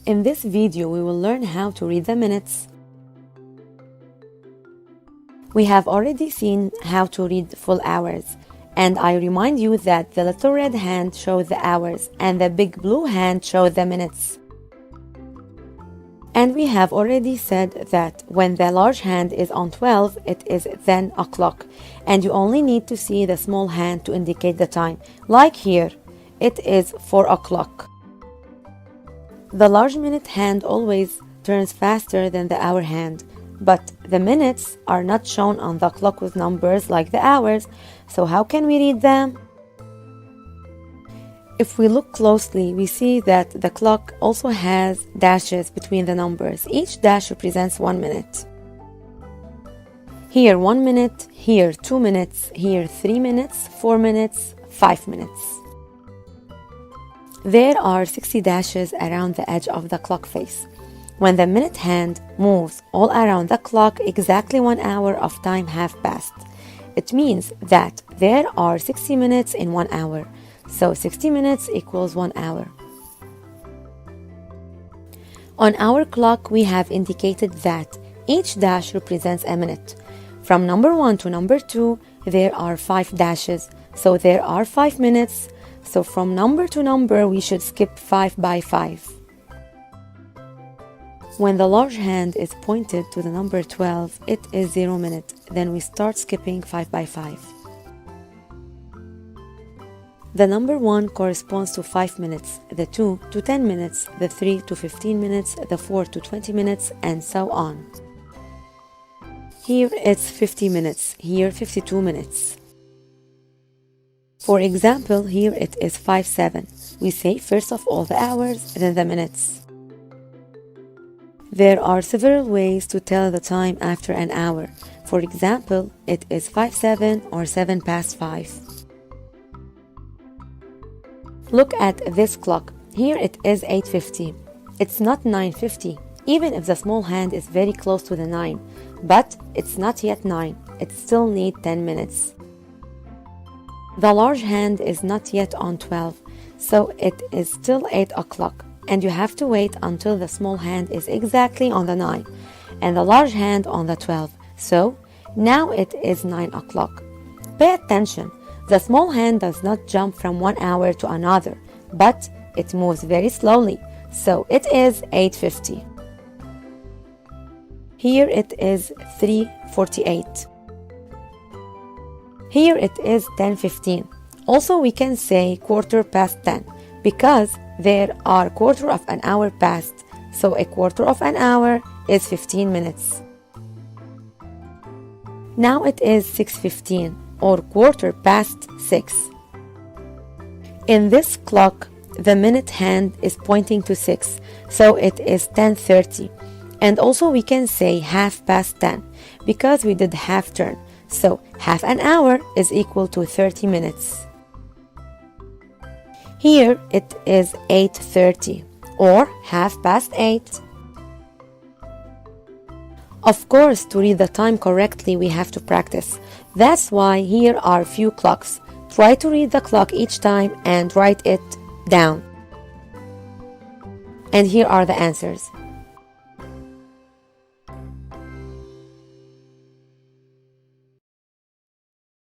In this video, we will learn how to read the minutes. We have already seen how to read full hours, and I remind you that the little red hand shows the hours and the big blue hand shows the minutes. And we have already said that when the large hand is on 12, it is then o'clock, and you only need to see the small hand to indicate the time. Like here, it is 4 o'clock. The large minute hand always turns faster than the hour hand, but the minutes are not shown on the clock with numbers like the hours, so how can we read them? If we look closely, we see that the clock also has dashes between the numbers. Each dash represents 1 minute. Here 1 minute, here 2 minutes, here 3 minutes, 4 minutes, 5 minutes. There are 60 dashes around the edge of the clock face. When the minute hand moves all around the clock, exactly 1 hour of time have passed. It means that there are 60 minutes in 1 hour. So 60 minutes equals 1 hour. On our clock, we have indicated that each dash represents a minute. From number 1 to number 2, there are 5 dashes. So there are 5 minutes. So from number to number, we should skip 5 by 5. When the large hand is pointed to the number 12, it is 0 minute. Then we start skipping 5 by 5. The number 1 corresponds to 5 minutes, the 2 to 10 minutes, the 3 to 15 minutes, the 4 to 20 minutes, and so on. Here it's 50 minutes, here 52 minutes. For example, here it is 5-7. We say first of all the hours, then the minutes. There are several ways to tell the time after an hour. For example, it is 5-7 or 7 past 5. Look at this clock. Here it is 8:50. It's not 9:50, even if the small hand is very close to the 9. But it's not yet 9. It still needs 10 minutes. The large hand is not yet on 12, so it is still 8 o'clock, and you have to wait until the small hand is exactly on the 9, and the large hand on the 12. So now it is 9 o'clock. Pay attention. The small hand does not jump from 1 hour to another, but it moves very slowly, so it is 8:50. Here it is 3:48. Here it is 10:15. Also, we can say quarter past 10 because there are quarter of an hour past, so a quarter of an hour is 15 minutes. Now it is 6:15. Or quarter past 6. In this clock, the minute hand is pointing to 6, so it is 10:30. And also we can say half past 10 because we did half turn, so half an hour is equal to 30 minutes. Here it is 8:30 or half past 8. Of course, to read the time correctly, we have to practice. That's why here are few clocks. Try to read the clock each time and write it down. And here are the answers.